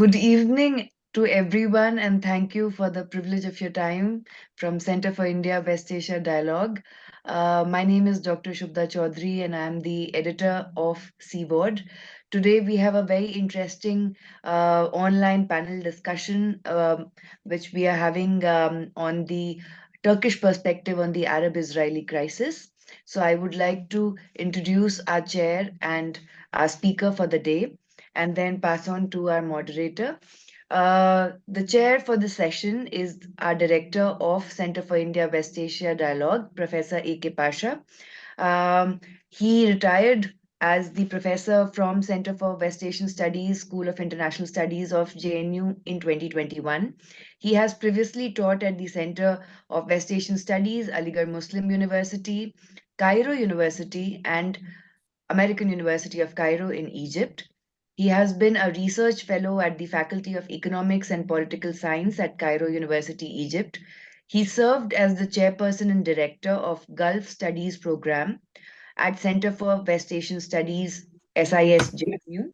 Good evening to everyone, and thank you for the privilege of your time from Center for India West Asia Dialogue. My name is Dr. Shubda Chaudhary, and I'm the editor of CBORD. Today, we have a very interesting online panel discussion, which we are having on the Turkish perspective on the Arab-Israeli crisis. So, I would like to introduce our chair and our speaker for the day, and then pass on to our moderator. The chair for the session is our director of Center for India West Asia Dialogue, Professor A.K. Pasha. He retired as the professor from Center for West Asian Studies, School of International Studies of JNU in 2021. He has previously taught at the Center of West Asian Studies, Aligarh Muslim University, Cairo University, and American University of Cairo in Egypt. He has been a research fellow at the Faculty of Economics and Political Science at Cairo University, Egypt. He served as the chairperson and director of Gulf Studies Program at Center for West Asian Studies, SISJU.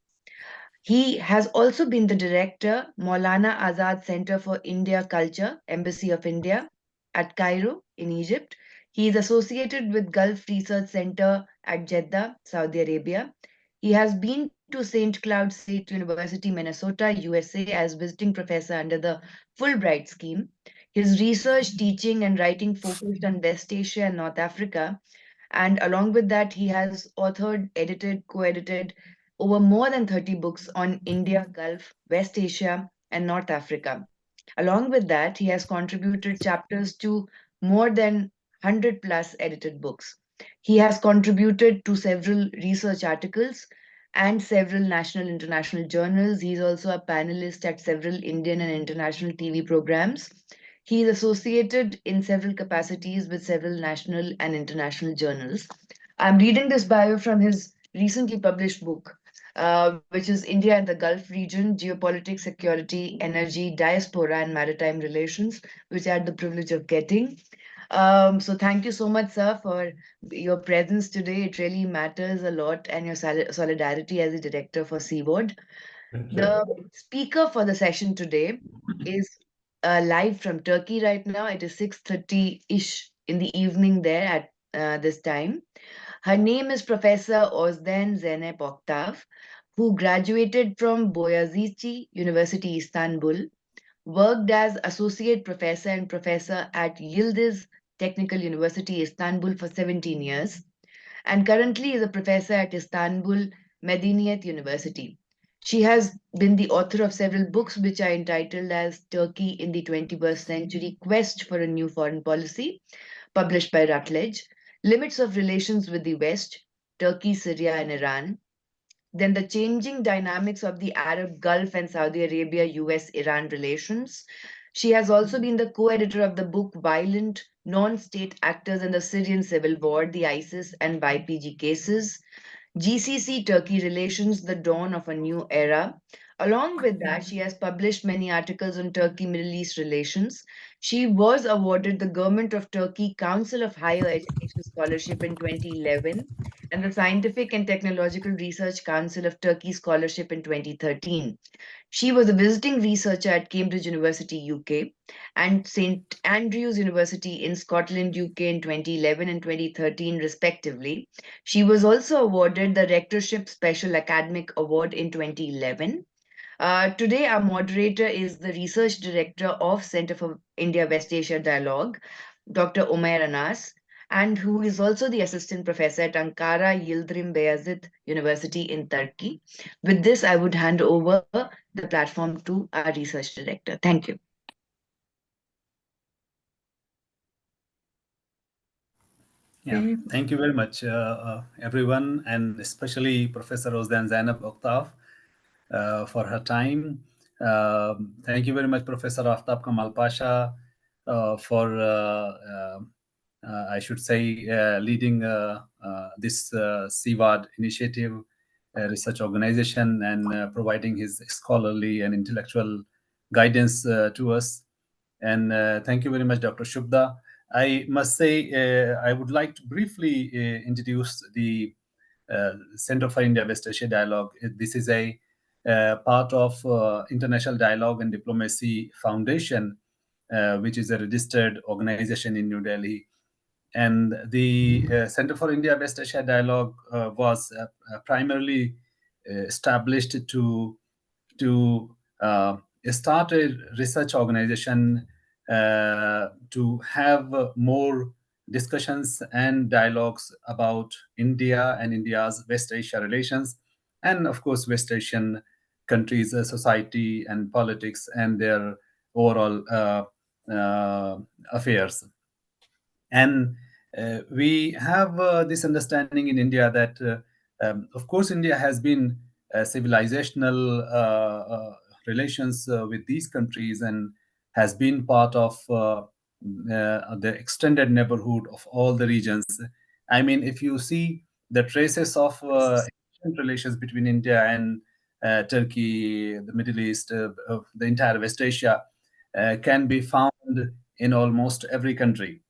He has also been the director, Maulana Azad Center for India Culture, Embassy of India at Cairo in Egypt. He is associated with Gulf Research Center at Jeddah, Saudi Arabia. He has been to St. Cloud State University, Minnesota, USA as visiting professor under the Fulbright scheme. His research, teaching, and writing focused on West Asia and North Africa. And along with that, he has authored, edited, co-edited over more than 30 books on India, Gulf, West Asia, and North Africa. Along with that, he has contributed chapters to more than 100 plus edited books. He has contributed to several research articles and several national international journals. He is also a panelist at several Indian and international TV programs. He is associated in several capacities with several national and international journals. I'm reading this bio from his recently published book, which is India and the Gulf Region, Geopolitics, Security, Energy, Diaspora, and Maritime Relations, which I had the privilege of getting. So thank you so much, sir, for your presence today. It really matters a lot, and your solidarity as a director for Seaboard. The speaker for the session today is live from Turkey right now. It is 6:30-ish in the evening there at this time. Her name is Professor Özden Zeynep Oktav, who graduated from Boğaziçi University İstanbul, worked as associate professor and professor at Yıldız Technical University İstanbul for 17 years, and currently is a professor at Istanbul Medeniyet University. She has been the author of several books which are entitled as Turkey in the 21st Century Quest for a New Foreign Policy, published by Routledge, Limits of Relations with the West, Turkey, Syria and Iran, then the changing dynamics of the Arab Gulf and Saudi Arabia US Iran relations. She has also been the co editor of the book Violent Non State Actors in the Syrian Civil War, the ISIS and YPG Cases, GCC-Turkey Relations, The Dawn of a New Era. Along with that, she has published many articles on Turkey-Middle East relations. She was awarded the Government of Turkey Council of Higher Education Scholarship in 2011 and the Scientific and Technological Research Council of Turkey Scholarship in 2013. She was a visiting researcher at Cambridge University, UK, and St. Andrews University in Scotland, UK in 2011 and 2013, respectively. She was also awarded the Rectorship Special Academic Award in 2011. Today, our moderator is the Research Director of Center for India West Asia Dialogue, Dr. Umair Anas, and who is also the Assistant Professor at Ankara Yildirim Beyazıt University in Turkey. With this, I would hand over the platform to our Research Director. Thank you. Yeah, thank you very much, everyone, and especially Professor Özden Zeynep Oktav for her time. Thank you very much, Professor Aftab Kamal Pasha, for, I should say, leading this CWAD initiative, research organization, and providing his scholarly and intellectual guidance to us. And thank you very much, Dr. Shubda. I must say, I would like to briefly introduce the Center for India West Asia Dialogue. This is a part of International Dialogue and Diplomacy Foundation, which is a registered organization in New Delhi. And the Center for India-West Asia Dialogue was primarily established to start a research organization to have more discussions and dialogues about India and India's West Asia relations, and of course West Asian countries, society and politics, and their overall affairs. And we have this understanding in India that, of course, India has been civilizational relations with these countries and has been part of the extended neighborhood of all the regions. I mean, if you see the traces of ancient relations between India and Turkey, the Middle East, the entire West Asia, can be found in almost every country.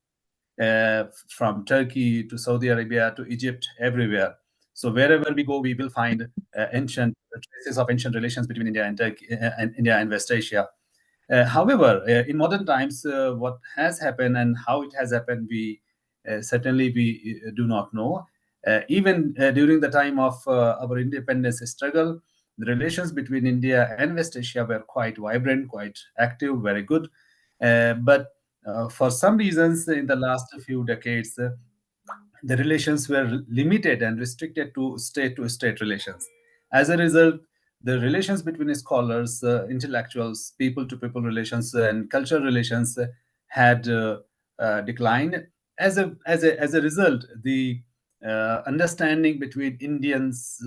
From Turkey to Saudi Arabia to Egypt, everywhere. So wherever we go, we will find ancient traces of ancient relations between India and Turkey, and India and West Asia. However, in modern times, what has happened and how it has happened, we certainly we do not know. Even during the time of our independence struggle, the relations between India and West Asia were quite vibrant, quite active, very good. But for some reasons, in the last few decades, the relations were limited and restricted to state-to-state relations. As a result, the relations between scholars, intellectuals, people-to-people relations, and cultural relations had declined. As a result, the understanding between Indians,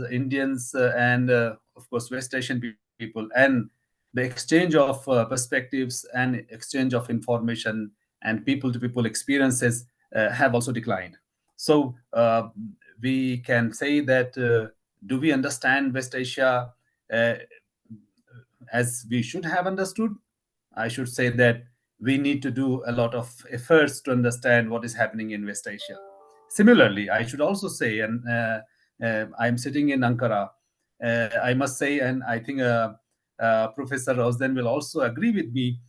and of course West Asian people, and the exchange of perspectives and exchange of information and people-to-people experiences have also declined. So we can say that do we understand West Asia as we should have understood? I should say that we need to do a lot of efforts to understand what is happening in West Asia. Similarly, I should also say, and I'm sitting in Ankara, I must say, and I think Professor Özden will also agree with me,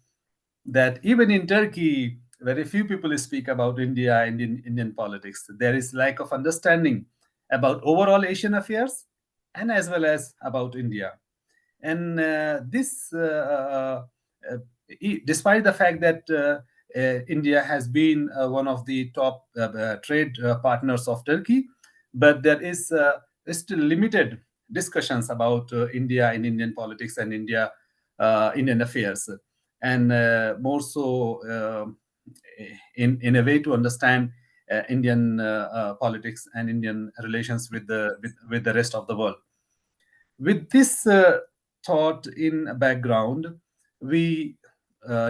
that even in Turkey, very few people speak about India and Indian politics. There is lack of understanding about overall Asian affairs and as well as about India. And this, despite the fact that India has been one of the top trade partners of Turkey, but there is still limited discussions about India and Indian politics and Indian affairs, and more so in a way to understand Indian politics and Indian relations with the rest of the world. With this thought in background, we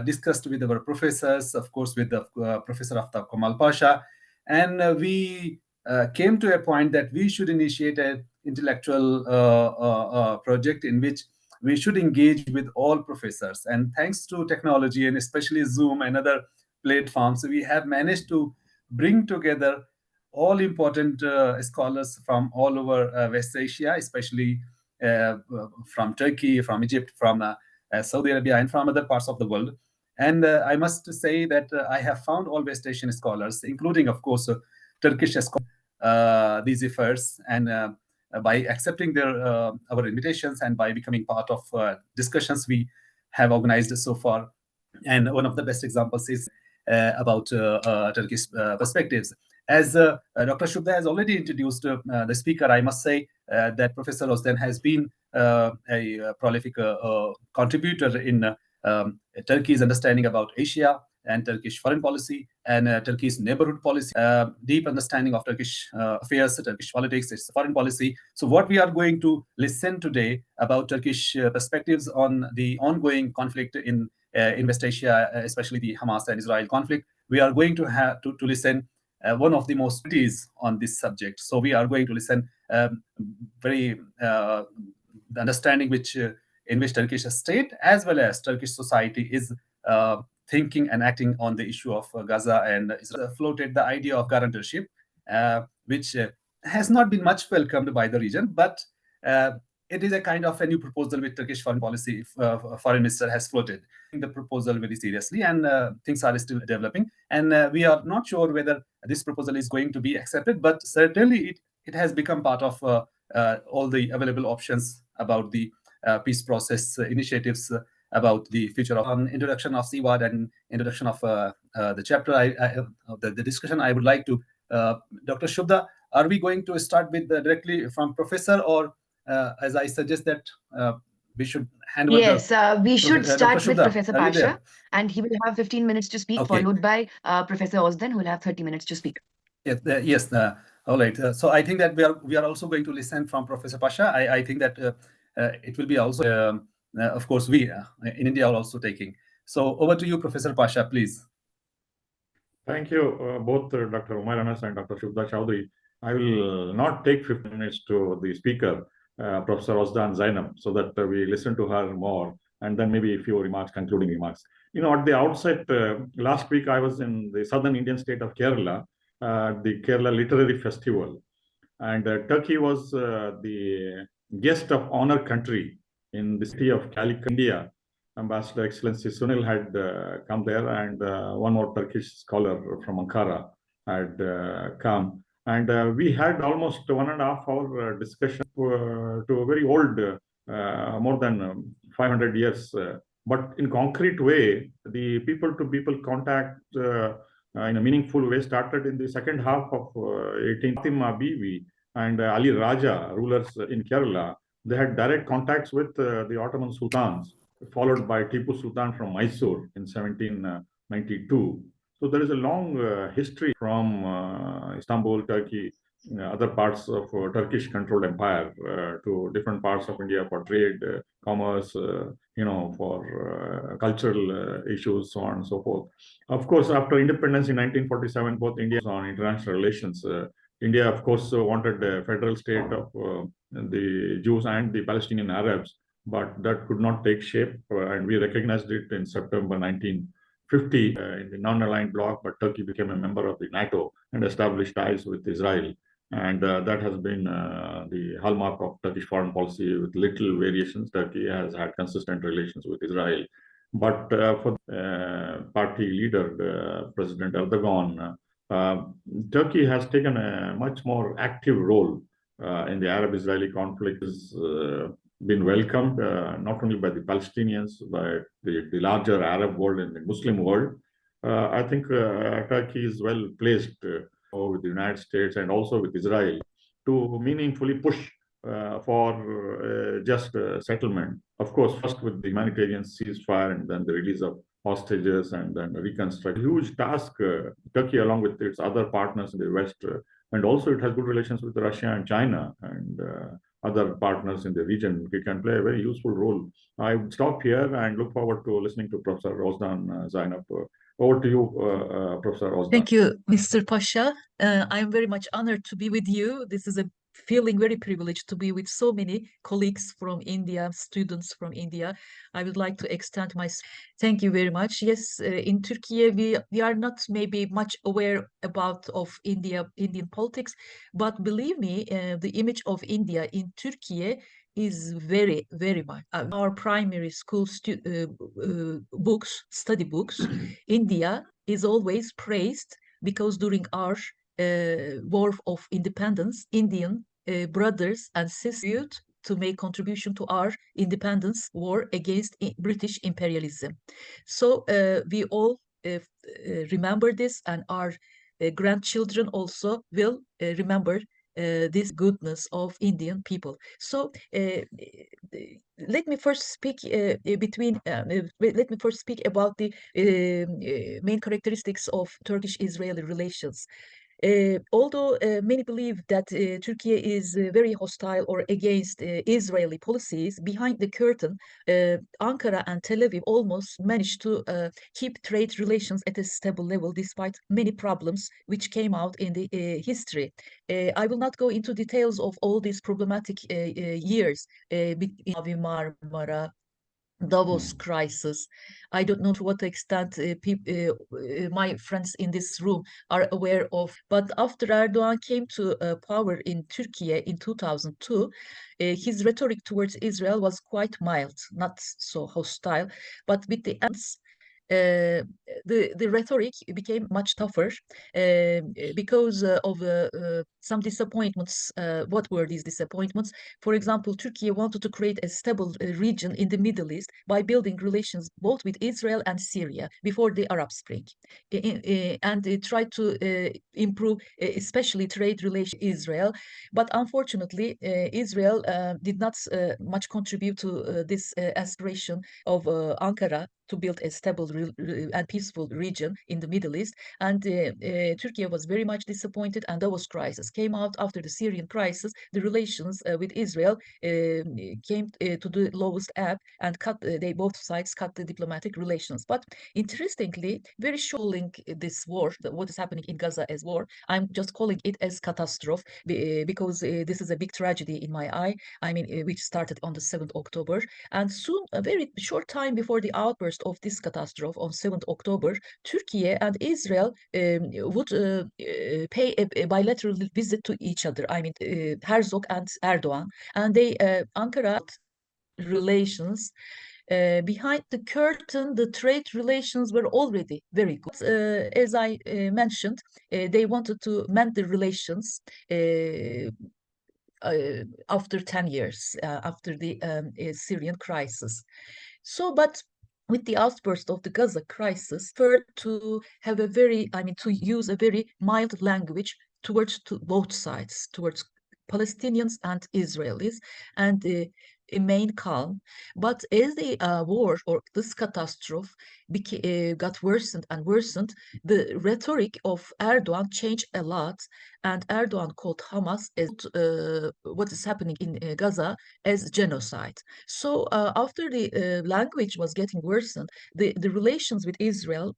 discussed with our professors, of course, with the Professor Aftab Kamal Pasha, and we came to a point that we should initiate an intellectual project in which we should engage with all professors. And thanks to technology, and especially Zoom and other platforms, we have managed to bring together all important scholars from all over West Asia, especially from Turkey, from Egypt, from Saudi Arabia, and from other parts of the world. And I must say that I have found all West Asian scholars, including, of course, Turkish scholars, these efforts, and by accepting our invitations and by becoming part of discussions we have organized so far. And one of the best examples is about Turkish perspectives. As Dr. Shubda has already introduced the speaker, I must say that Professor Özden has been a prolific contributor in Turkey's understanding about Asia and Turkish foreign policy and Turkey's neighborhood policy, deep understanding of Turkish affairs, Turkish politics, its foreign policy. So what we are going to listen today about Turkish perspectives on the ongoing conflict in West Asia, especially the Hamas and Israel conflict. We are going to have to listen one of the most studies on this subject. So we are going to listen very the understanding in which Turkish state as well as Turkish society is thinking and acting on the issue of Gaza and Israel. Floated the idea of guarantorship, which has not been much welcomed by the region, but it is a kind of a new proposal with Turkish foreign policy foreign minister has floated the proposal very seriously, and things are still developing. And we are not sure whether this proposal is going to be accepted, but certainly it has become part of all the available options about the peace process initiatives, about the future of introduction of CWAD and introduction of the chapter. The discussion I would like to, Dr. Shubda, are we going to start with directly from Professor, or as I suggest that we should hand over? Yes, we should start with Shubda, Professor Pasha, and he will have 15 minutes to speak, followed by Professor Özden, who will have 30 minutes to speak. Yes, all right. So I think that we are also going to listen from Professor Pasha. I think that it will be also, of course, we in India are also taking. So over to you, Professor Pasha, please. Thank you, both Dr. Umair Anas and Dr. Shubda Chowdhury. I will not take 15 minutes to the speaker, Professor Özden Zeynep, so that we listen to her more, and then maybe a few remarks, concluding remarks. You know, at the outset, last week I was in the southern Indian state of Kerala, the Kerala Literary Festival, and Turkey was the guest of honor country in the city of Calicut, India. Ambassador Excellency Sunil had come there, and one more Turkish scholar from Ankara had come. And we had almost 1.5 hour discussion to a very old, more than 500 years, but in concrete way, the people-to-people contact in a meaningful way started in the second half of 18th Fatima Bibi and Ali Raja, rulers in Kerala. They had direct contacts with the Ottoman sultans, followed by Tipu Sultan from Mysore in 1792. So there is a long history from Istanbul, Turkey, other parts of Turkish-controlled empire to different parts of India for trade, commerce, for cultural issues, so on and so forth. Of course, after independence in 1947, both India on international relations. India, of course, wanted a federal state of the Jews and the Palestinian Arabs, but that could not take shape, and we recognized it in September 1950 in the non-aligned bloc, but Turkey became a member of the NATO and established ties with Israel. And that has been the hallmark of Turkish foreign policy with little variations. Turkey has had consistent relations with Israel. But for party leader, President Erdogan, Turkey has taken a much more active role in the Arab-Israeli conflict. Has been welcomed not only by the Palestinians, but the larger Arab world and the Muslim world. I think Turkey is well placed with the United States and also with Israel to meaningfully push for just settlement. Of course, first with the humanitarian ceasefire and then the release of hostages and then reconstruct. Huge task, Turkey along with its other partners in the West, and also it has good relations with Russia and China and other partners in the region. It can play a very useful role. I would stop here and look forward to listening to Professor Özden Zeynep. Over to you, Professor Özden. Thank you, Mr. Pasha. I'm very much honored to be with you. This is a feeling very privileged to be with so many colleagues from India, students from India. I would like to extend my thank you very much. Yes, in Turkey, we are not maybe much aware of Indian politics, but believe me, the image of India in Turkey is very, very much. Our primary school study books, India is always praised because during our war of independence, Indian brothers and sisters to make contribution to our independence war against British imperialism. So we all remember this, and our grandchildren also will remember this goodness of Indian people. So let me first speak about the main characteristics of Turkish-Israeli relations. Although many believe that Turkey is very hostile or against Israeli policies, behind the curtain, Ankara and Tel Aviv almost managed to keep trade relations at a stable level despite many problems which came out in the history. I will not go into details of all these problematic years between Marmara, Davos crisis. I don't know to what extent my friends in this room are aware of, but after Erdogan came to power in Turkey in 2002, his rhetoric towards Israel was quite mild, not so hostile, but with the ends, the rhetoric became much tougher because of some disappointments. What were these disappointments? For example, Turkey wanted to create a stable region in the Middle East by building relations both with Israel and Syria before the Arab Spring, and tried to improve especially trade relations with Israel. But unfortunately, Israel did not much contribute to this aspiration of Ankara to build a stable and peaceful region in the Middle East. And Turkey was very much disappointed, and Davos crisis came out after the Syrian crisis. The relations with Israel came to the lowest ebb, and they both sides cut the diplomatic relations. But interestingly, very showing this war, what is happening in Gaza as war, I'm just calling it as catastrophe because this is a big tragedy in my eye. I mean, which started on the 7th October, and soon, a very short time before the outburst of this catastrophe on 7th October, Turkey and Israel would pay a bilateral visit to each other. I mean, Herzog and Erdogan, and they Ankara relations. Behind the curtain, the trade relations were already very good. As I mentioned, they wanted to mend the relations after 10 years, after the Syrian crisis. So, but with the outburst of the Gaza crisis, preferred to have a very, I mean, to use a very mild language towards both sides, towards Palestinians and Israelis, and remain calm. But as the war or this catastrophe got worsened and worsened, the rhetoric of Erdogan changed a lot, and Erdogan called Hamas as what is happening in Gaza as genocide. So after the language was getting worsened, the relations with Israel,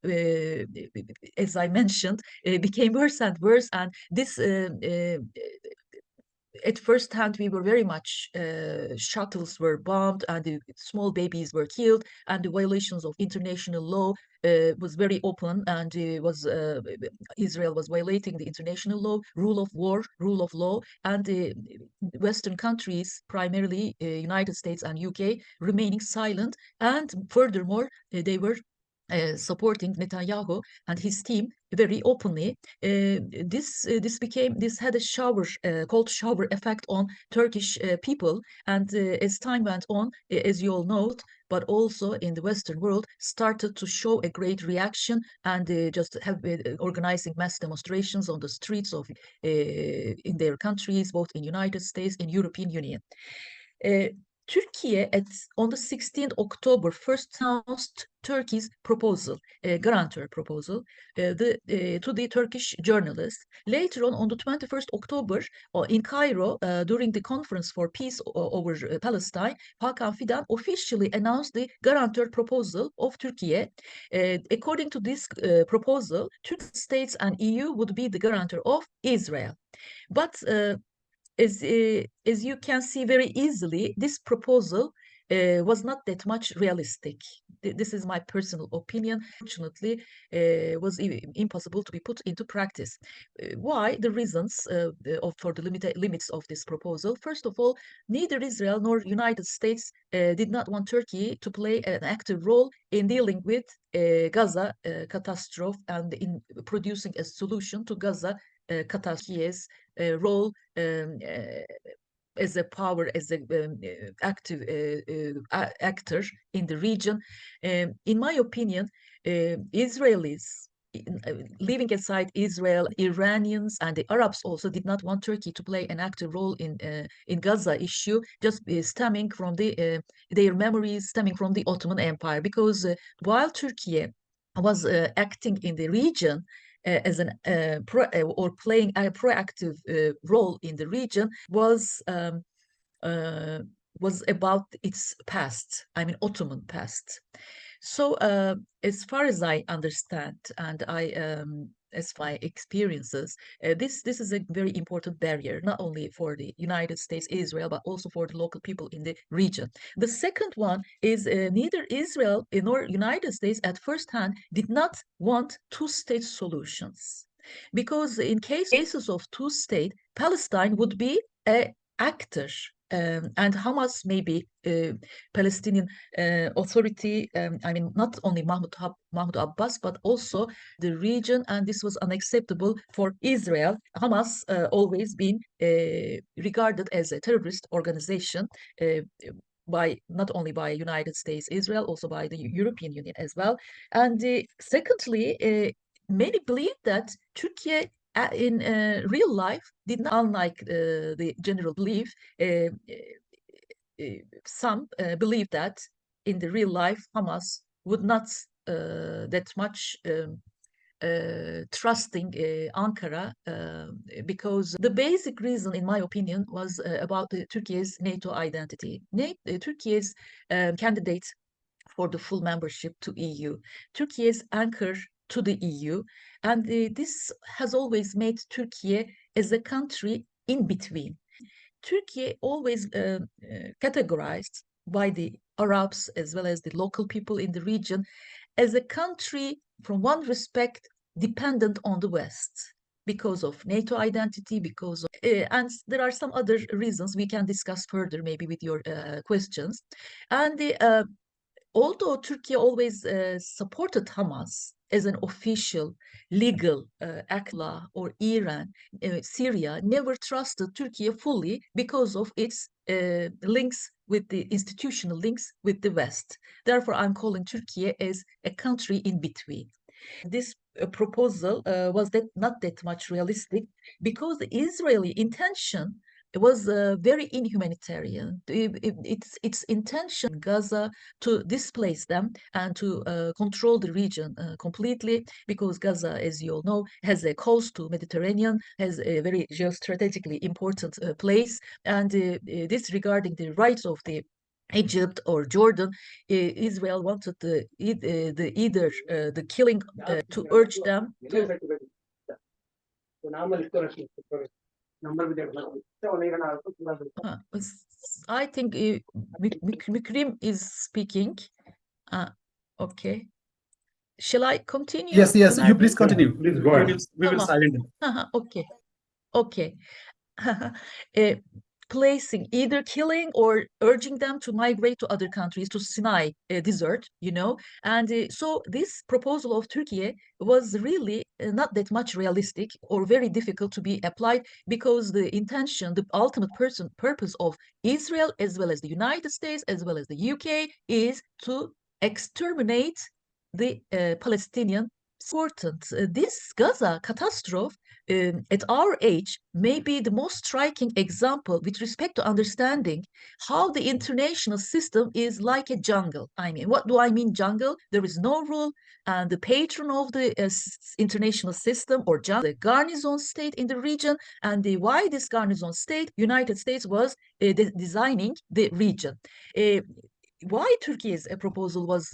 as I mentioned, became worse and worse, and this at first hand, we were very much shuttles were bombed and the small babies were killed, and the violations of international law was very open, and Israel was violating the international law, rule of war, rule of law, and Western countries, primarily United States and UK, remaining silent, and furthermore, they were supporting Netanyahu and his team very openly. This had a cold shower effect on Turkish people, and as time went on, as you all know, but also in the Western world, started to show a great reaction, and just have organizing mass demonstrations on the streets of in their countries, both in United States and European Union. Turkey on the 16th October first announced Turkey's proposal, guarantor proposal, to the Turkish journalists. Later on the 21st October, in Cairo, during the conference for peace over Palestine, Hakan Fidan officially announced the guarantor proposal of Turkey. According to this proposal, Turkey states and EU would be the guarantor of Israel. But as you can see very easily, this proposal was not that much realistic. This is my personal opinion. Fortunately, was impossible to be put into practice. Why? The reasons for the limits of this proposal. First of all, neither Israel nor United States did not want Turkey to play an active role in dealing with Gaza catastrophe and in producing a solution to Gaza catastrophe's role as a power, as an active actor in the region. In my opinion, Israelis, leaving aside Israel, Iranians and the Arabs also did not want Turkey to play an active role in Gaza issue, just stemming from their memories stemming from the Ottoman Empire. Because while Turkey was acting in the region as an or playing a proactive role in the region, was about its past. I mean, Ottoman past. So as far as I understand, and I as my experiences, this is a very important barrier, not only for the United States, Israel, but also for the local people in the region. The second one is neither Israel nor United States at first hand did not want two-state solutions, because in cases of two-state, Palestine would be an actor. And Hamas may be Palestinian Authority, I mean, not only Mahmoud Abbas, but also the region, and this was unacceptable for Israel. Hamas always been regarded as a terrorist organization by not only by United States, Israel, also by the European Union as well. And secondly, many believe that Turkey in real life did not, unlike the general belief, some believe that in the real life Hamas would not that much trusting Ankara, because the basic reason, in my opinion, was about Turkey's NATO identity. Turkey's candidate for the full membership to EU, Turkey's anchor to the EU, and this has always made Turkey as a country in between. Turkey always categorized by the Arabs as well as the local people in the region as a country, from one respect, dependent on the West because of NATO identity, because of, and there are some other reasons we can discuss further, maybe with your questions. And although Turkey always supported Hamas as an official, legal actor, or Iran, Syria never trusted Turkey fully because of its links with the institutional links with the West. Therefore, I'm calling Turkey as a country in between. This proposal was not that much realistic, because the Israeli intention was very inhumanitarian. Its intention, Gaza, to displace them and to control the region completely, because Gaza, as you all know, has a coast to Mediterranean, has a very geostrategically important place, and this regarding the rights of the Egypt or Jordan, Israel wanted either the killing to urge them to. I think Mükrim is speaking. Okay. Shall I continue? Yes, you please continue. Please go ahead. We will silence him. Okay. Okay. Placing, either killing or urging them to migrate to other countries, to Sinai desert, and so this proposal of Turkey was really not that much realistic, or very difficult to be applied, because the intention, the ultimate purpose of Israel, as well as the United States, as well as the UK, is to exterminate the Palestinian. Important. This Gaza catastrophe at our age may be the most striking example with respect to understanding how the international system is like a jungle. I mean, what do I mean jungle? There is no rule, and the patron of the international system, or jungle, the garrison state in the region, and why this garrison state, United States, was designing the region. Why Turkey's proposal was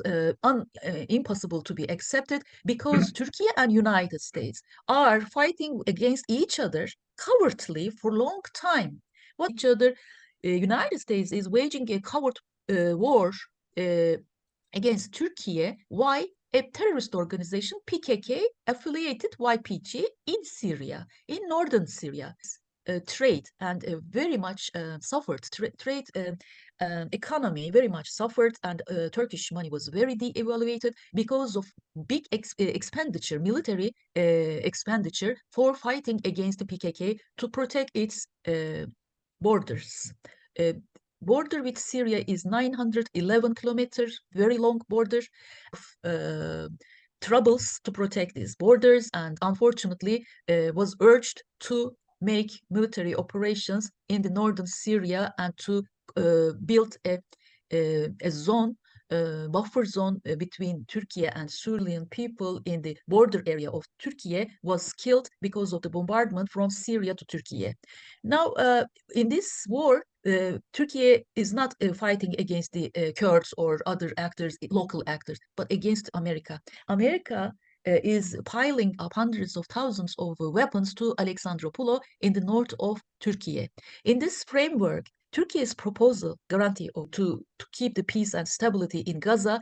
impossible to be accepted? Because Turkey and United States are fighting against each other covertly for a long time. What each other, United States is waging a covert war against Turkey. Why? A terrorist organization, PKK, affiliated YPG in Syria, in northern Syria. Trade and very much suffered. Trade economy very much suffered, and Turkish money was very de-evaluated because of big expenditure, military expenditure, for fighting against the PKK to protect its borders. Border with Syria is 911 kilometers, very long border. Troubles to protect these borders, and unfortunately was urged to make military operations in the northern Syria, and to build a zone, buffer zone between Turkey and Syrian people in the border area of Turkey, was killed because of the bombardment from Syria to Turkey. Now, in this war, Turkey is not fighting against the Kurds or other actors, local actors, but against America. America is piling up hundreds of thousands of weapons to Alexandroupolo in the north of Turkey. In this framework, Turkey's proposal guarantee to keep the peace and stability in Gaza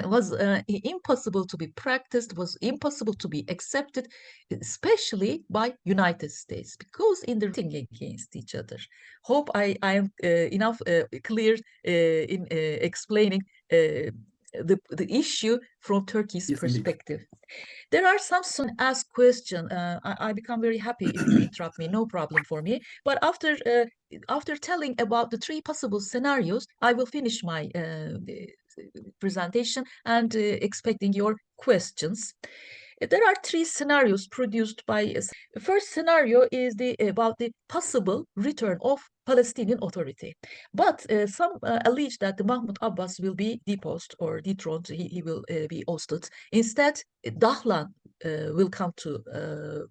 was impossible to be practiced, was impossible to be accepted, especially by United States, because in the fighting against each other. Hope I am enough clear in explaining the issue from Turkey's perspective. Indeed. There are some asked questions. I become very happy if you interrupt me, no problem for me. But after telling about the three possible scenarios, I will finish my presentation and expecting your questions. There are three scenarios produced by. The first scenario is about the possible return of Palestinian Authority, but some allege that the Mahmoud Abbas will be deposed or dethroned. He will be ousted. Instead, Dahlan will come to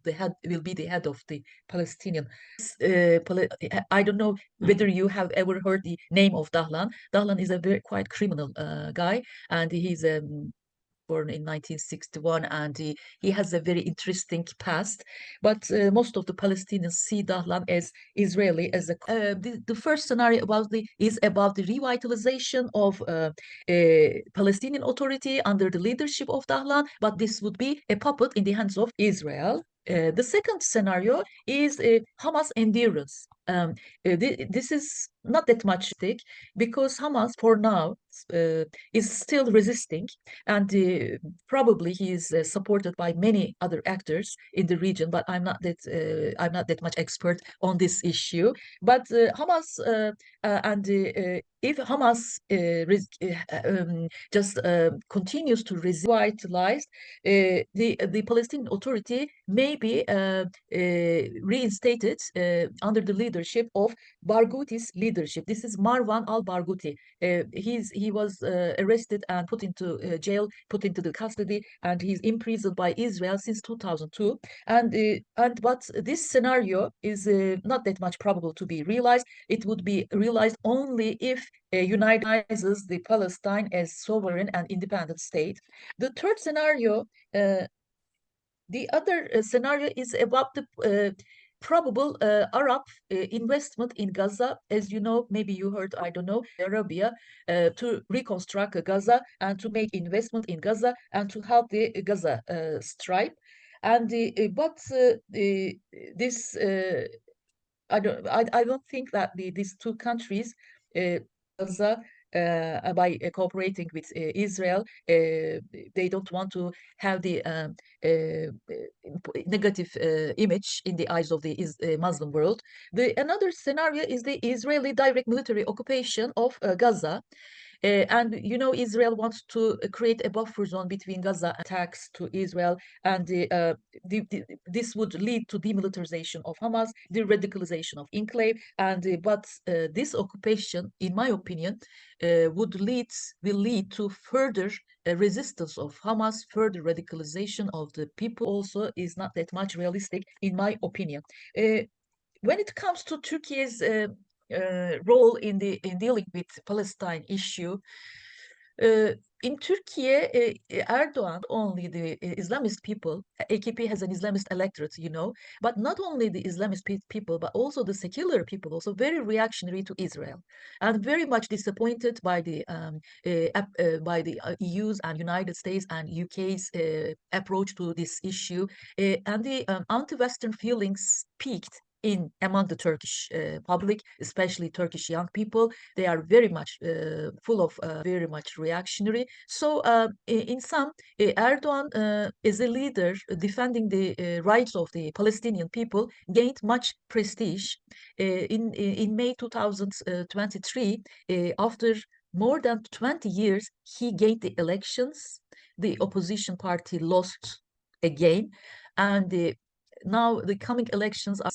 the head. Will be the head of the Palestinian. I don't know whether you have ever heard the name of Dahlan. Dahlan is a very quite criminal guy, and he's born in 1961, and he has a very interesting past. But most of the Palestinians see Dahlan as Israeli. As the first scenario is about the revitalization of Palestinian Authority under the leadership of Dahlan, but this would be a puppet in the hands of Israel. The second scenario is Hamas endurance. This is not that much thick because Hamas for now is still resisting, and probably he is supported by many other actors in the region. But I'm not that much expert on this issue. But Hamas and if Hamas just continues to revitalize, the Palestinian Authority may be reinstated under the leadership of Barghouti's leadership. This is Marwan al-Barghouti. He was arrested and put into jail, put into the custody, and he's imprisoned by Israel since 2002. But this scenario is not that much probable to be realized. It would be realized only if unites the Palestine as sovereign and independent state. The third scenario, the other scenario is about the probable Arab investment in Gaza. As you know, maybe you heard, I don't know, Arabia to reconstruct Gaza and to make investment in Gaza and to help the Gaza Strip. And this I don't think that these two countries, Gaza, by cooperating with Israel, they don't want to have the negative image in the eyes of the Muslim world. Another scenario is the Israeli direct military occupation of Gaza. And you know, Israel wants to create a buffer zone between Gaza attacks to Israel, and this would lead to demilitarization of Hamas, the radicalization of enclave, and but this occupation, in my opinion, will lead to further resistance of Hamas, further radicalization of the people. Also, is not that much realistic, in my opinion. When it comes to Turkey's role in dealing with Palestine issue, in Turkey, Erdogan, only the Islamist people, AKP has an Islamist electorate, you know, but not only the Islamist people, but also the secular people, also very reactionary to Israel, and very much disappointed by the EU's and United States and UK's approach to this issue, and the anti-Western feelings peaked among the Turkish public, especially Turkish young people. They are very much full of very much reactionary. So in sum, Erdogan as a leader defending the rights of the Palestinian people gained much prestige. In May 2023, after more than 20 years, he gained the elections. The opposition party lost again, and now the coming elections are.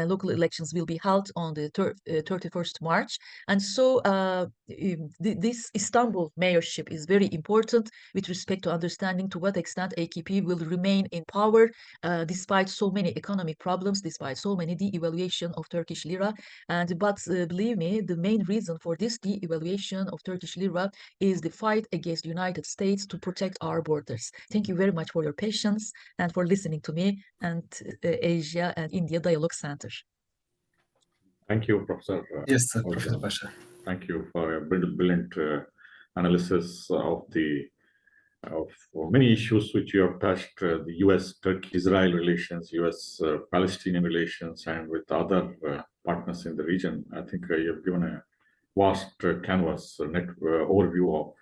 local elections will be held on the 31st March. And so this Istanbul mayorship is very important with respect to understanding to what extent AKP will remain in power despite so many economic problems, despite so many devaluation of Turkish lira. But believe me, the main reason for this devaluation of Turkish lira is the fight against the United States to protect our borders. Thank you very much for your patience and for listening to me and Asia and India Dialogue Center. Thank you, Professor. Yes, Professor Pasha. Thank you for a brilliant analysis of many issues which you have touched, the US-Turkey-Israel relations, US-Palestinian relations, and with other partners in the region. I think you have given a vast canvas overview of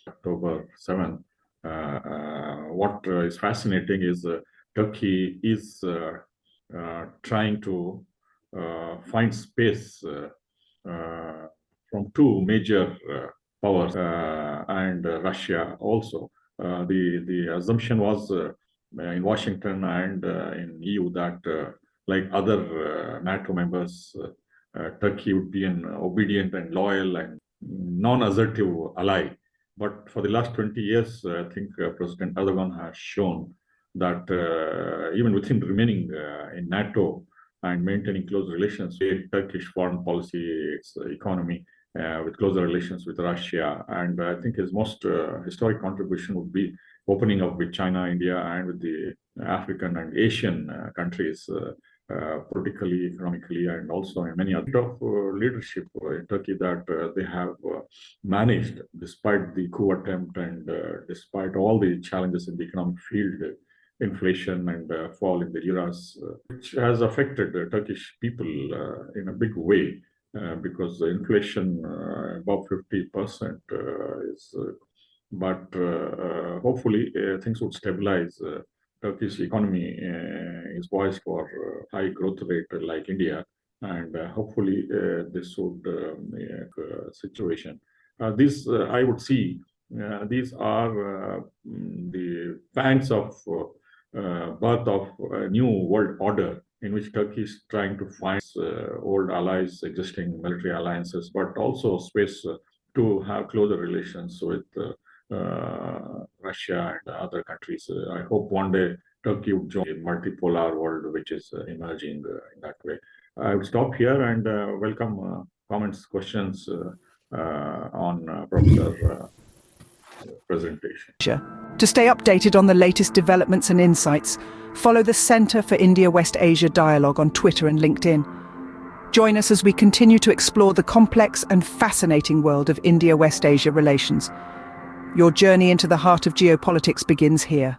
October 7th. What is fascinating is Turkey is trying to find space from two major powers and Russia also. The assumption was in Washington and in EU that like other NATO members, Turkey would be an obedient and loyal and non-assertive ally. But for the last 20 years, I think President Erdogan has shown that even within remaining in NATO and maintaining close relations with Turkish foreign policy, its economy, with closer relations with Russia. And I think his most historic contribution would be opening up with China, India, and with the African and Asian countries, politically, economically, and also in many other leadership in Turkey that they have managed, despite the coup attempt and despite all the challenges in the economic field, inflation and fall in the liras, which has affected the Turkish people in a big way, because the inflation above 50% is, but hopefully things would stabilize. Turkish economy is poised for high growth rate like India, and hopefully this would situation. This I would see. These are the pangs of birth of a new world order in which Turkey is trying to find old allies, existing military alliances, but also space to have closer relations with Russia and other countries. I hope one day Turkey would join a multipolar world which is emerging in that way. I will stop here and welcome comments, questions on Professor presentation. To stay updated on the latest developments and insights, follow the Centre for India-West Asia Dialogue on Twitter and LinkedIn. Join us as we continue to explore the complex and fascinating world of India-West Asia relations. Your journey into the heart of geopolitics begins here.